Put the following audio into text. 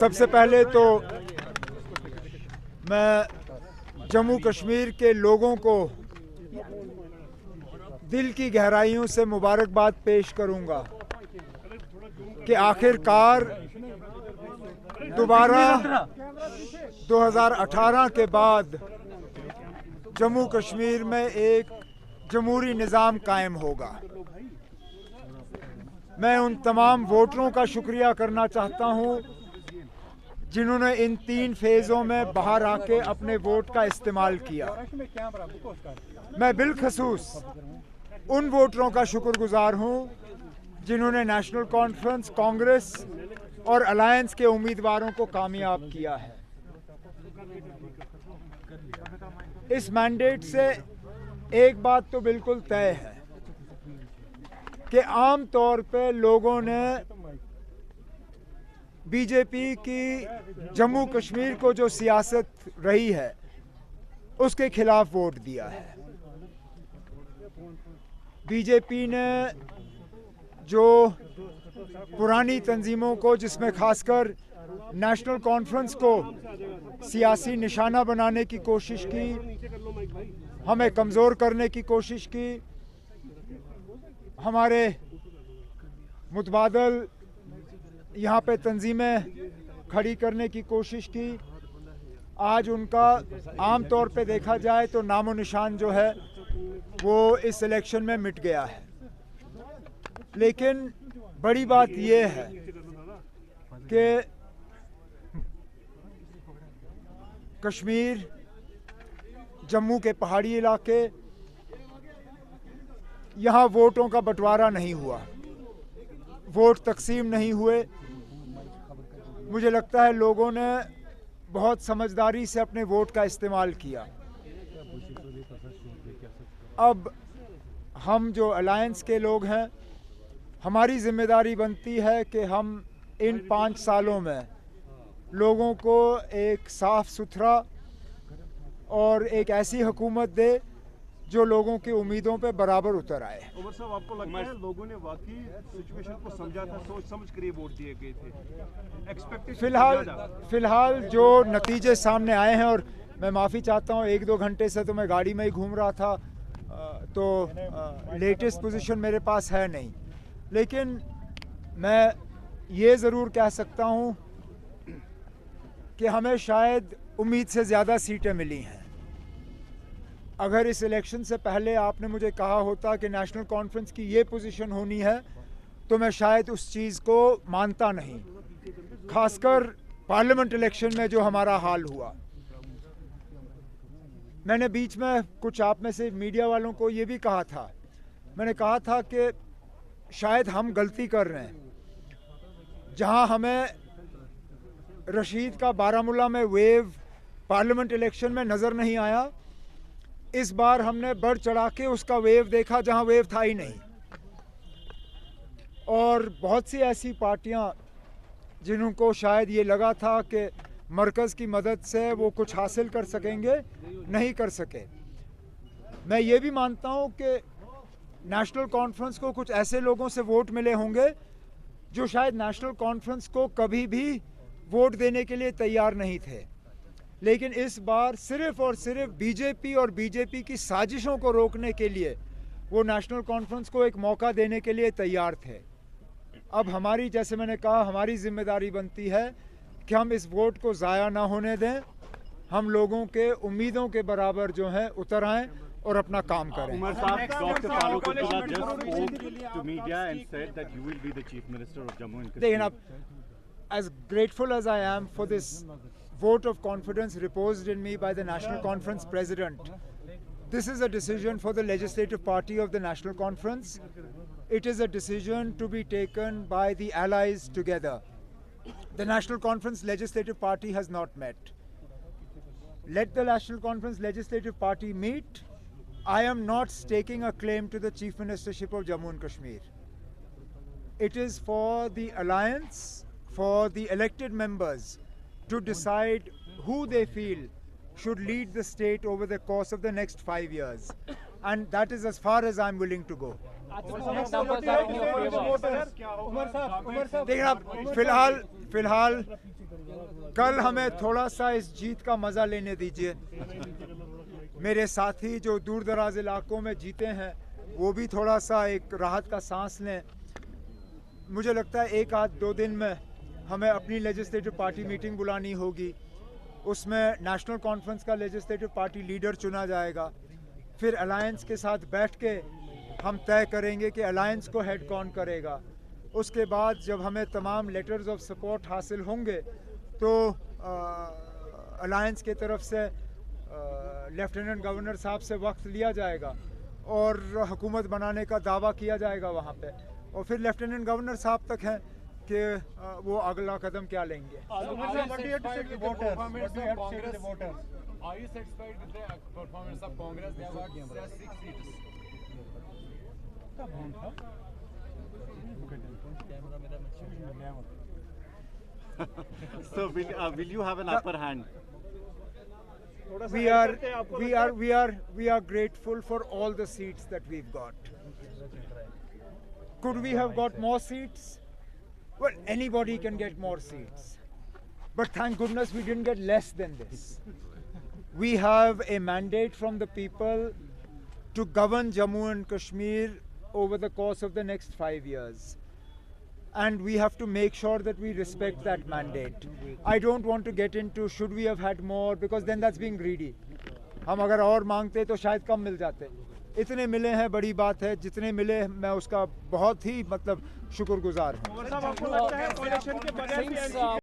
सबसे पहले तो मैं जम्मू कश्मीर के लोगों को दिल की गहराइयों से मुबारकबाद पेश करूंगा कि आखिरकार दोबारा 2018 के बाद जम्मू कश्मीर में एक जमहूरी निज़ाम कायम होगा। मैं उन तमाम वोटरों का शुक्रिया करना चाहता हूं जिन्होंने इन 3 फेज़ों में बाहर आके अपने वोट का इस्तेमाल किया। मैं बिलखसूस उन वोटरों का शुक्रगुजार हूं जिन्होंने नेशनल कॉन्फ्रेंस, कांग्रेस और अलायंस के उम्मीदवारों को कामयाब किया है। इस मैंडेट से एक बात तो बिल्कुल तय है कि आम तौर पे लोगों ने बीजेपी की जम्मू कश्मीर को जो सियासत रही है उसके खिलाफ वोट दिया है। बीजेपी ने जो पुरानी तंजीमों को, जिसमें खासकर नेशनल कॉन्फ्रेंस को सियासी निशाना बनाने की कोशिश की, हमें कमज़ोर करने की कोशिश की, हमारे मुतबादल यहाँ पे तंजीमें खड़ी करने की कोशिश की, आज उनका आम तौर पे देखा जाए तो नामो निशान जो है वो इस इलेक्शन में मिट गया है। लेकिन बड़ी बात ये है कि कश्मीर, जम्मू के पहाड़ी इलाके, यहाँ वोटों का बंटवारा नहीं हुआ, वोट तकसीम नहीं हुए। मुझे लगता है लोगों ने बहुत समझदारी से अपने वोट का इस्तेमाल किया। अब हम जो अलायंस के लोग हैं, हमारी जिम्मेदारी बनती है कि हम इन 5 सालों में लोगों को एक साफ सुथरा और एक ऐसी हुकूमत दे जो लोगों की उम्मीदों पे बराबर उतर आए। उमर साहब, आपको लगता है लोगों ने वाकई सिचुएशन को समझा था, सोच समझ कर ये वोट दिए गए थे? एक्सपेक्टेशन फिलहाल जो नतीजे सामने आए हैं, और मैं माफ़ी चाहता हूँ 1-2 घंटे से तो मैं गाड़ी में ही घूम रहा था, तो लेटेस्ट पोजीशन मेरे पास है नहीं, लेकिन मैं ये ज़रूर कह सकता हूँ कि हमें शायद उम्मीद से ज़्यादा सीटें मिली हैं। अगर इस इलेक्शन से पहले आपने मुझे कहा होता कि नेशनल कॉन्फ्रेंस की ये पोजीशन होनी है तो मैं शायद उस चीज़ को मानता नहीं, खासकर पार्लियामेंट इलेक्शन में जो हमारा हाल हुआ। मैंने बीच में कुछ आप में से मीडिया वालों को ये भी कहा था, मैंने कहा था कि शायद हम गलती कर रहे हैं। जहां हमें रशीद का बारामूला में वेव पार्लियामेंट इलेक्शन में नज़र नहीं आया, इस बार हमने बढ़ चढ़ा के उसका वेव देखा जहां वेव था ही नहीं। और बहुत सी ऐसी पार्टियां जिनको शायद ये लगा था कि मरकज़ की मदद से वो कुछ हासिल कर सकेंगे, नहीं कर सके। मैं ये भी मानता हूं कि नेशनल कॉन्फ्रेंस को कुछ ऐसे लोगों से वोट मिले होंगे जो शायद नेशनल कॉन्फ्रेंस को कभी भी वोट देने के लिए तैयार नहीं थे, लेकिन इस बार सिर्फ और सिर्फ बीजेपी और बीजेपी की साजिशों को रोकने के लिए वो नेशनल कॉन्फ्रेंस को एक मौका देने के लिए तैयार थे। अब हमारी, जैसे मैंने कहा, हमारी जिम्मेदारी बनती है कि हम इस वोट को ज़ाया ना होने दें, हम लोगों के उम्मीदों के बराबर जो है उतर आएँ और अपना काम करें। उमर साहब, doctor Farooq Abdullah just spoke to media and said that you will be the chief minister of Jammu and Kashmir. As grateful as I am for this vote of confidence reposed in me by the National Conference President, this is a decision for the legislative party of the National Conference. It is a decision to be taken by the allies together. The National Conference Legislative Party has not met. Let the National Conference Legislative Party meet. I am not staking a claim to the Chief Ministership of Jammu and Kashmir. It is for the alliance, for the elected members to decide who they feel should lead the state over the course of the next 5 years. And that is as far as I'm willing to go. देखिए फिलहाल कल हमें थोड़ा सा इस जीत का मजा लेने दीजिए। मेरे साथी जो दूर दराज इलाकों में जीते हैं वो भी थोड़ा सा एक राहत का सांस लें। मुझे लगता है 1-2 दिन में हमें अपनी लेजिस्लेटिव पार्टी मीटिंग बुलानी होगी। उसमें नेशनल कॉन्फ्रेंस का लेजिस्लेटिव पार्टी लीडर चुना जाएगा। फिर अलायंस के साथ बैठ के हम तय करेंगे कि अलायंस को हेड कौन करेगा। उसके बाद जब हमें तमाम लेटर्स ऑफ सपोर्ट हासिल होंगे तो अलायंस की तरफ से लेफ्टिनेंट गवर्नर साहब से वक्त लिया जाएगा और हुकूमत बनाने का दावा किया जाएगा वहाँ पे। और फिर लेफ्टिनेंट गवर्नर साहब तक है कि वो अगला कदम क्या लेंगे। Are you satisfied with the performance of Congress? They have got 6 seats. So will you have an upper hand? We are grateful for all the seats that we've got. Could we have got more seats? Well, anybody can get more seats. But thank goodness we didn't get less than this. We have a mandate from the people to govern Jammu and Kashmir over the course of the next 5 years. And we have to make sure that we respect that mandate. I don't want to get into should we have had more, because then that's being greedy. हम अगर और मांगते तो शायद कम मिल जाते। इतने मिले हैं बड़ी बात है, जितने मिले मैं उसका बहुत ही शुक्रगुजार हूँ।